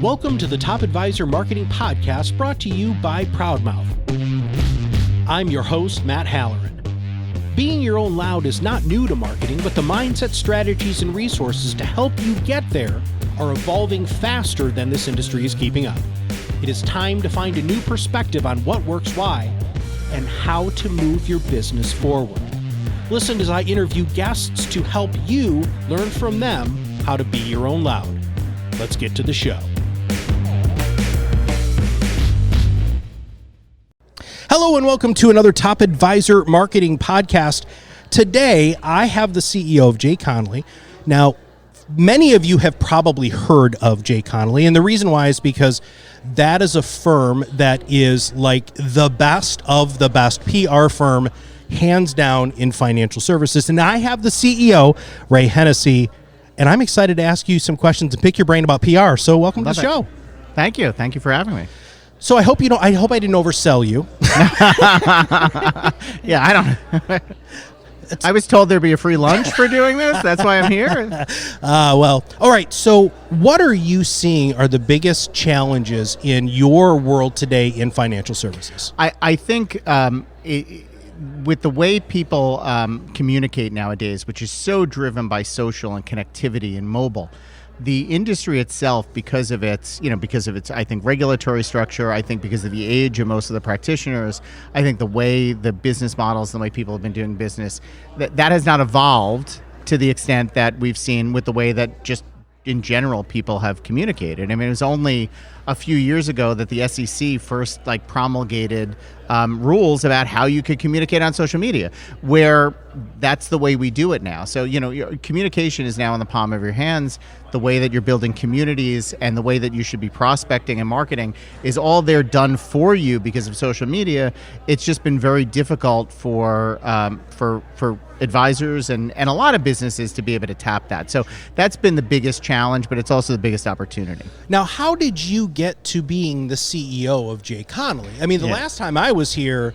Welcome to the Top Advisor Marketing Podcast brought to you by ProudMouth. I'm your host, Matt Halloran. Being your own loud is not new to marketing, but the mindset, strategies, and resources to help you get there are evolving faster than this industry is keeping up. It is time to find a new perspective on what works why and how to move your business forward. Listen as I interview guests to help you learn from them how to be your own loud. Let's get to the show. Hello and welcome to another Top Advisor Marketing Podcast. Today, I have the CEO of JConnelly. Now, many of you have probably heard of JConnelly, and the reason why is because that is a firm that is like the best of the best PR firm, hands down, in financial services. And I have the CEO, Ray Hennessey, and I'm excited to ask you some questions and pick your brain about PR. So welcome to the show. Thank you. Thank you for having me. So I hope I didn't oversell you. Yeah, I don't. I was told there'd be a free lunch for doing this. That's why I'm here. Well, all right. So what are you seeing are the biggest challenges in your world today in financial services? I think with the way people communicate nowadays, which is so driven by social and connectivity and mobile, the industry itself, because of its, I think, regulatory structure, I think because of the age of most of the practitioners, I think the way the business models, the way people have been doing business, that has not evolved to the extent that we've seen with the way that just in general people have communicated. I mean, it was only a few years ago that the SEC first promulgated rules about how you could communicate on social media, where that's the way we do it now. So, your communication is now in the palm of your hands. The way that you're building communities and the way that you should be prospecting and marketing is all there done for you because of social media. It's just been very difficult for advisors and a lot of businesses to be able to tap that. So that's been the biggest challenge, but it's also the biggest opportunity. Now, how did you get to being the CEO of JConnelly? I mean, the last time I was here,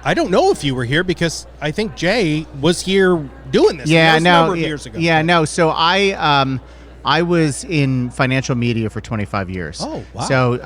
I don't know if you were here because I think Jay was here doing this. A number of years ago. Yeah, no. So I was in financial media for 25 years. Oh, wow. So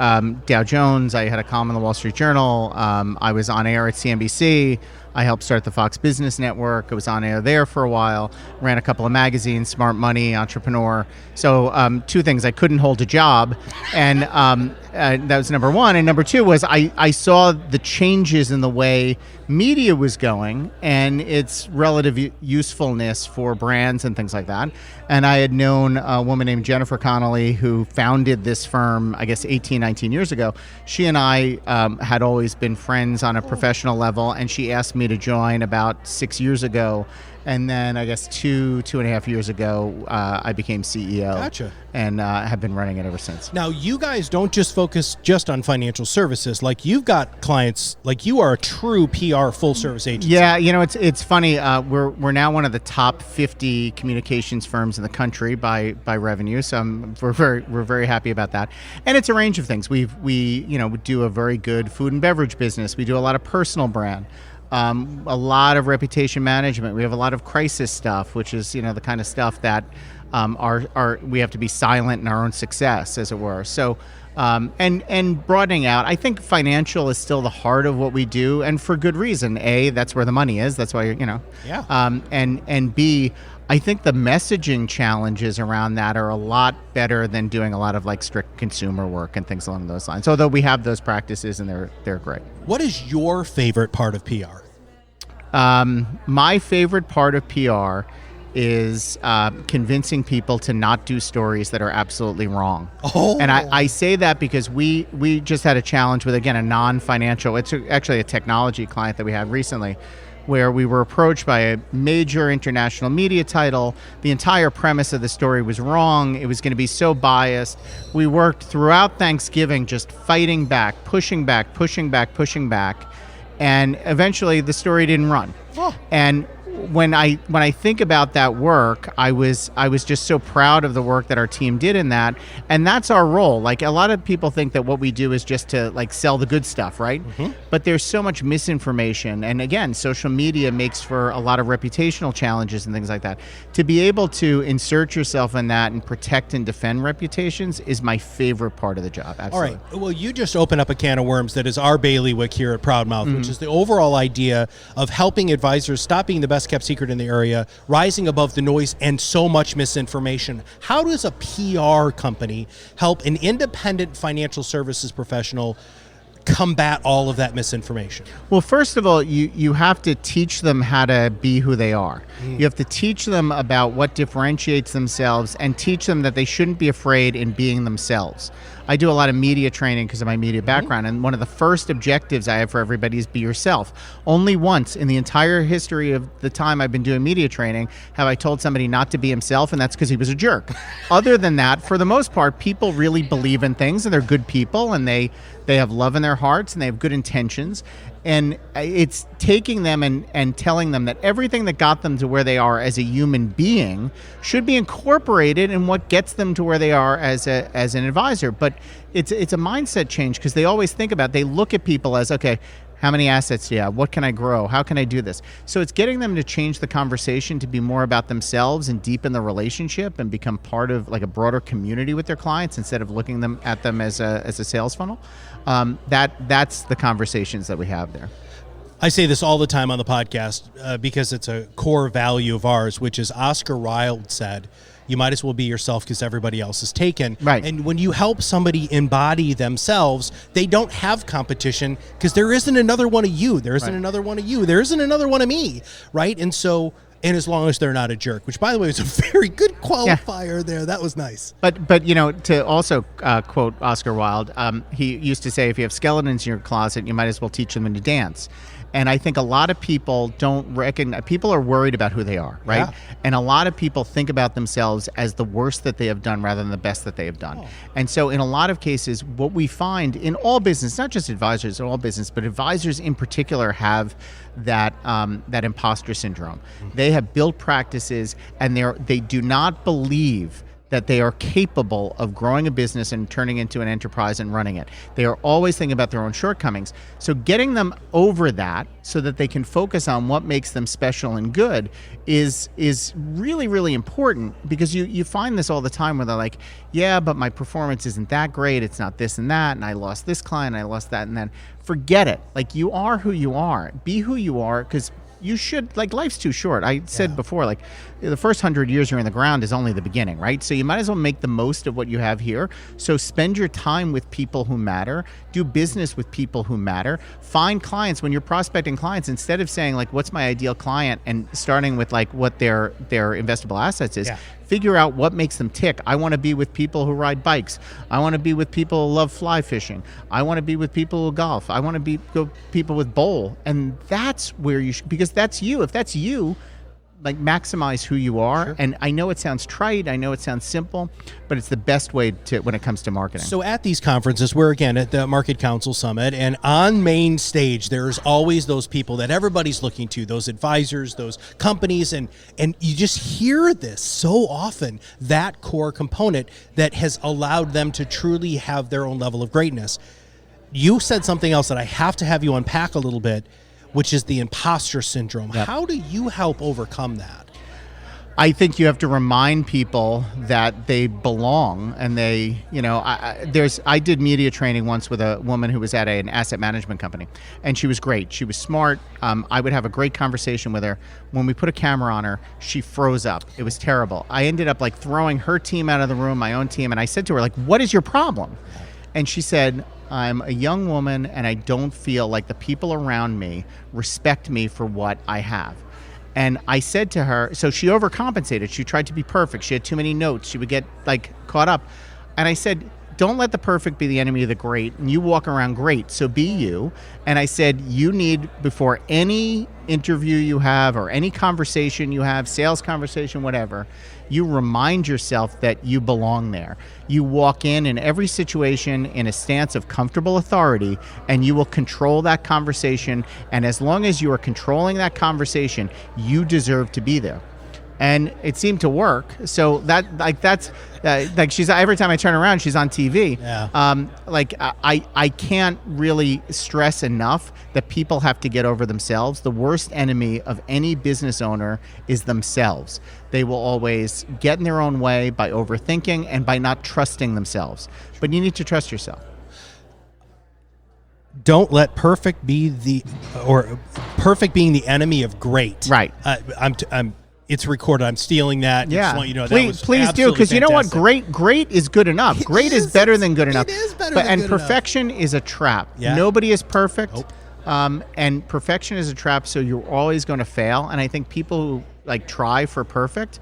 Dow Jones, I had a column in the Wall Street Journal. I was on air at CNBC. I helped start the Fox Business Network. I was on air there for a while. Ran a couple of magazines, Smart Money, Entrepreneur. So two things: I couldn't hold a job, and that was number one. And number two was I saw the changes in the way media was going and its relative usefulness for brands and things like that. And I had known a woman named Jennifer Connolly who founded this firm, I guess 18, 19 years ago. She and I had always been friends on a professional level, and she asked me to join about 6 years ago. And then I guess two and a half years ago, I became CEO. Gotcha. And have been running it ever since. Now, you guys don't just focus just on financial services. Like, you've got clients, like you are a true PR full-service agency. Yeah, it's funny. We're now one of the top 50 communications firms in the country by revenue. So we're very happy about that. And it's a range of things. We do a very good food and beverage business. We do a lot of personal brand. A lot of reputation management. We have a lot of crisis stuff, which is the kind of stuff that we have to be silent in our own success, as it were. So and broadening out, I think financial is still the heart of what we do, and for good reason. A, that's where the money is. That's why Yeah. And B, I think the messaging challenges around that are a lot better than doing a lot of strict consumer work and things along those lines. Although we have those practices and they're great. What is your favorite part of PR? My favorite part of PR is convincing people to not do stories that are absolutely wrong. Oh. And I say that because we just had a challenge with, again, a non-financial, it's actually a technology client that we had recently, where we were approached by a major international media title. The entire premise of the story was wrong. It was going to be so biased. We worked throughout Thanksgiving just fighting back, pushing back, and eventually the story didn't run. Oh. And when I think about that work, I was just so proud of the work that our team did in that, and that's our role. Like, a lot of people think that what we do is just to like sell the good stuff, right? But there's so much misinformation, and again, social media makes for a lot of reputational challenges and things like that. To be able to insert yourself in that and protect and defend reputations is my favorite part of the job. Absolutely. All right. Well, you just opened up a can of worms that is our bailiwick here at ProudMouth, which is the overall idea of helping advisors stop being the best kept secret in the area, rising above the noise and so much misinformation. How does a PR company help an independent financial services professional combat all of that misinformation? Well, first of all, you have to teach them how to be who they are. You have to teach them about what differentiates themselves and teach them that they shouldn't be afraid in being themselves. I do a lot of media training because of my media background, and one of the first objectives I have for everybody is be yourself. Only once in the entire history of the time I've been doing media training have I told somebody not to be himself, and that's because he was a jerk. Other than that, for the most part, people really believe in things, and they're good people, and they have love in their hearts, and they have good intentions. And it's taking them and telling them that everything that got them to where they are as a human being should be incorporated in what gets them to where they are as an advisor. But it's a mindset change, because they always think about, they look at people as, okay, how many assets do you have? What can I grow? How can I do this? So it's getting them to change the conversation to be more about themselves and deepen the relationship and become part of like a broader community with their clients instead of looking at them as a sales funnel. That's the conversations that we have there. I say this all the time on the podcast because it's a core value of ours, which is Oscar Wilde said, you might as well be yourself because everybody else is taken. Right. And when you help somebody embody themselves, they don't have competition because there isn't another one of you. There isn't another one of you. There isn't another one of me. Right. And so, and as long as they're not a jerk, which, by the way, is a very good qualifier there. That was nice. But you know, to also quote Oscar Wilde, he used to say, if you have skeletons in your closet, you might as well teach them to dance. And I think a lot of people don't recognize, people are worried about who they are, right? Yeah. And a lot of people think about themselves as the worst that they have done rather than the best that they have done. Oh. And so in a lot of cases, what we find in all business, not just advisors in all business, but advisors in particular have that imposter syndrome. Mm-hmm. They have built practices and they do not believe that they are capable of growing a business and turning into an enterprise and running it. They are always thinking about their own shortcomings. So getting them over that so that they can focus on what makes them special and good is really, really important, because you find this all the time where they're like, yeah, but my performance isn't that great. It's not this and that. And I lost this client. I lost that. And then forget it. Like, you are who you are. Be who you are, because you should, like, life's too short. I said before, like, the first 100 years you're in the ground is only the beginning, right? So you might as well make the most of what you have here. So spend your time with people who matter. Do business with people who matter. Find clients. When you're prospecting clients, instead of saying, like, what's my ideal client, and starting with, like, what their investable assets is, figure out what makes them tick. I want to be with people who ride bikes. I want to be with people who love fly fishing. I want to be with people who golf. I want to be people with bowl. And that's where you should, because that's you. If that's you, like, maximize who you are. Sure. And I know it sounds trite, I know it sounds simple, but it's the best way to when it comes to marketing. So at these conferences, we're again at the MarketCounsel Summit, and on main stage, there's always those people that everybody's looking to, those advisors, those companies, and you just hear this so often, that core component that has allowed them to truly have their own level of greatness. You said something else that I have to have you unpack a little bit, which is the imposter syndrome. Yep. How do you help overcome that? I think you have to remind people that they belong, and they, you know, I did media training once with a woman who was at an asset management company, and she was great. She was smart. I would have a great conversation with her. When we put a camera on her, she froze up. It was terrible. I ended up, like, throwing her team out of the room, my own team, and I said to her, like, what is your problem? And she said, I'm a young woman and I don't feel like the people around me respect me for what I have. And I said to her, so she overcompensated. She tried to be perfect. She had too many notes. She would get, like, caught up. And I said, don't let the perfect be the enemy of the great. And you walk around great, so be you. And I said, you need, before any interview you have or any conversation you have, sales conversation, whatever, You remind yourself that you belong there. You walk in every situation in a stance of comfortable authority, and you will control that conversation. And as long as you are controlling that conversation, you deserve to be there. And it seemed to work. So that's she's, every time I turn around, she's on TV. Yeah. I can't really stress enough that people have to get over themselves. The worst enemy of any business owner is themselves. They will always get in their own way by overthinking and by not trusting themselves. But you need to trust yourself. Don't let perfect being the enemy of great. Right. It's recorded. I'm stealing that. Yeah. Just want you to know please do, because you know what? Great is good enough. Great is better than good enough. It is better than good enough. And perfection is a trap. Yeah. Nobody is perfect. Nope. And perfection is a trap, so you're always going to fail. And I think people who try for perfect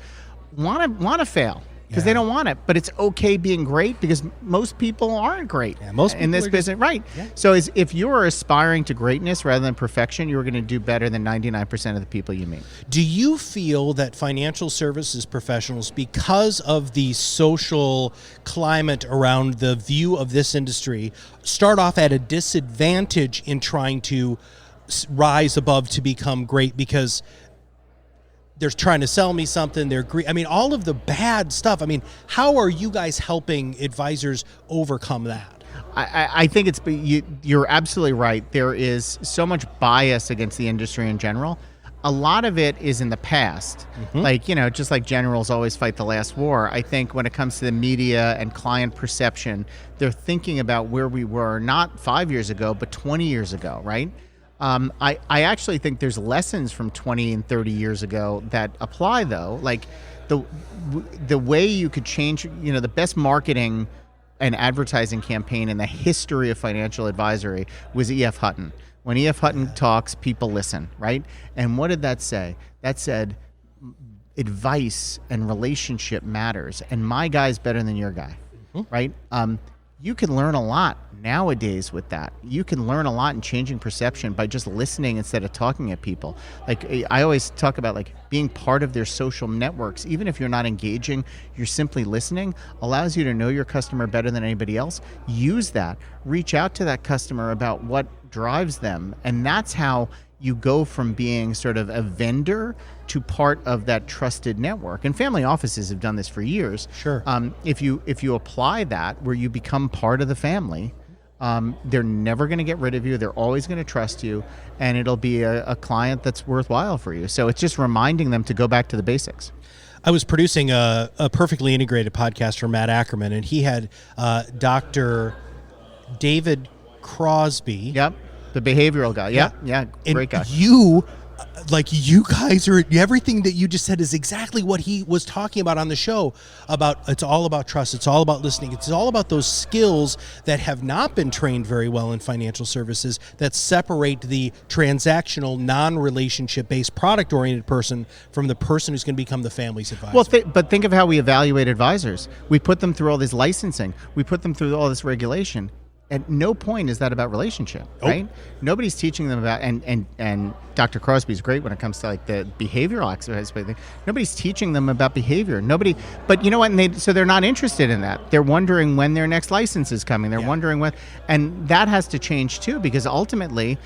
want to fail. Because they don't want it, but it's okay being great, because most people aren't great in this business, right? Yeah. So if you're aspiring to greatness rather than perfection, you're going to do better than 99% of the people you meet. Do you feel that financial services professionals, because of the social climate around the view of this industry, start off at a disadvantage in trying to rise above to become great, because they're trying to sell me something, all of the bad stuff? How are you guys helping advisors overcome that? I think you're absolutely right. There is so much bias against the industry in general. A lot of it is in the past. Mm-hmm. Just like generals always fight the last war, I think when it comes to the media and client perception, they're thinking about where we were not 5 years ago, but 20 years ago, right? I actually think there's lessons from 20 and 30 years ago that apply, though. Like the way you could change, the best marketing and advertising campaign in the history of financial advisory was E.F. Hutton. When E.F. Hutton talks, people listen, right? And what did that say? That said, advice and relationship matters, and my guy's better than your guy, right? You can learn a lot nowadays with that. You can learn a lot in changing perception by just listening instead of talking at people. I always talk about being part of their social networks. Even if you're not engaging, you're simply listening, allows you to know your customer better than anybody else. Use that. Reach out to that customer about what drives them. And that's how you go from being sort of a vendor to part of that trusted network. And family offices have done this for years. Sure. If you apply that, where you become part of the family, they're never going to get rid of you. They're always going to trust you, and it'll be a client that's worthwhile for you. So it's just reminding them to go back to the basics. I was producing a perfectly integrated podcast for Matt Ackerman, and he had Dr. David Crosby. Yep. The behavioral guy. Yeah. Great guy. You guys are, everything that you just said is exactly what he was talking about on the show. It's all about trust. It's all about listening. It's all about those skills that have not been trained very well in financial services, that separate the transactional, non-relationship based, product oriented person from the person who's going to become the family's advisor. Well, but think of how we evaluate advisors. We put them through all this licensing. We put them through all this regulation. At no point is that about relationship, right? Nobody's teaching them about, and Dr. Crosby's great when it comes to the behavioral exercise. Nobody's teaching them about behavior. But you know what? So they're not interested in that. They're wondering when their next license is coming. They're wondering when, and that has to change too, because ultimately,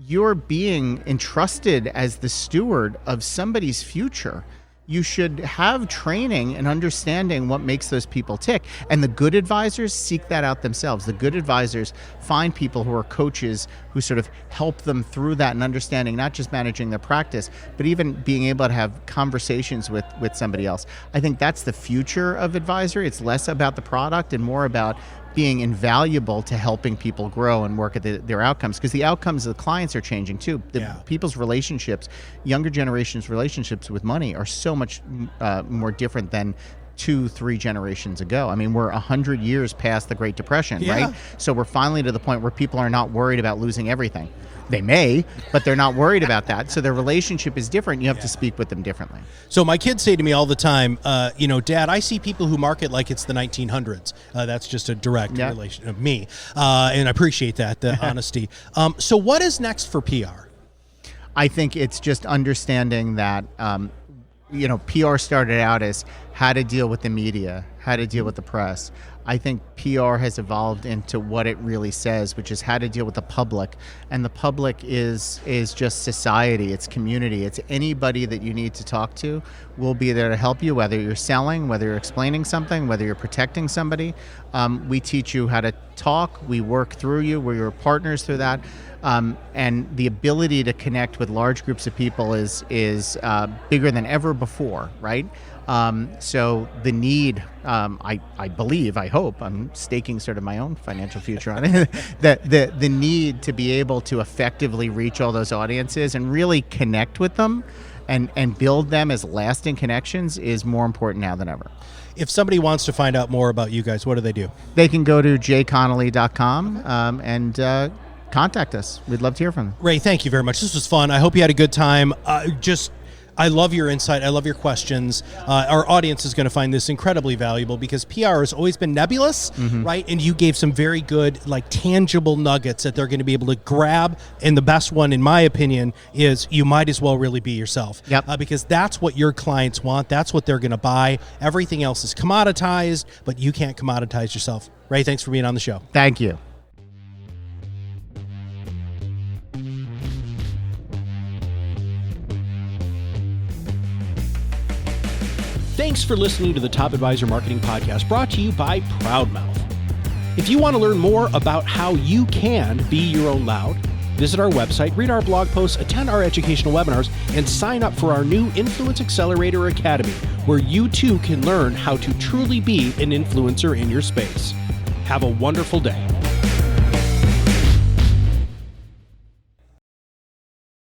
you're being entrusted as the steward of somebody's future. You should have training and understanding what makes those people tick. And the good advisors seek that out themselves. The good advisors find people who are coaches who sort of help them through that and understanding, not just managing their practice, but even being able to have conversations with somebody else. I think that's the future of advisory. It's less about the product and more about being invaluable to helping people grow and work at their outcomes, because the outcomes of the clients are changing too. People's relationships, younger generations' relationships with money are so much more different than 2-3 generations ago. We're 100 years past the Great Depression, right? So we're finally to the point where people are not worried about losing everything. They may, but they're not worried about that. So their relationship is different. You have to speak with them differently. So my kids say to me all the time, Dad, I see people who market like it's the 1900s. That's just a direct relation of me. And I appreciate that, the honesty. So what is next for PR? I think it's just understanding that PR started out as how to deal with the media, how to deal with the press. I think PR has evolved into what it really says, which is how to deal with the public. And the public is just society, it's community, it's anybody that you need to talk to. We'll be there to help you, whether you're selling, whether you're explaining something, whether you're protecting somebody. We teach you how to talk, we work through you, we're your partners through that. And the ability to connect with large groups of people is bigger than ever before, right? So the need, I believe, I hope, I'm staking sort of my own financial future on it, that the need to be able to effectively reach all those audiences and really connect with them and build them as lasting connections is more important now than ever. If somebody wants to find out more about you guys, what do they do? They can go to JConnelly.com and contact us. We'd love to hear from them. Ray, thank you very much. This was fun. I hope you had a good time. I love your insight. I love your questions. Our audience is going to find this incredibly valuable because PR has always been nebulous, right? And you gave some very good, tangible nuggets that they're going to be able to grab. And the best one, in my opinion, is you might as well really be yourself. Yep. Because that's what your clients want. That's what they're going to buy. Everything else is commoditized, but you can't commoditize yourself. Ray, thanks for being on the show. Thank you. Thanks for listening to the Top Advisor Marketing Podcast, brought to you by ProudMouth. If you want to learn more about how you can be your own loud, visit our website, read our blog posts, attend our educational webinars, and sign up for our new Influence Accelerator Academy, where you too can learn how to truly be an influencer in your space. Have a wonderful day.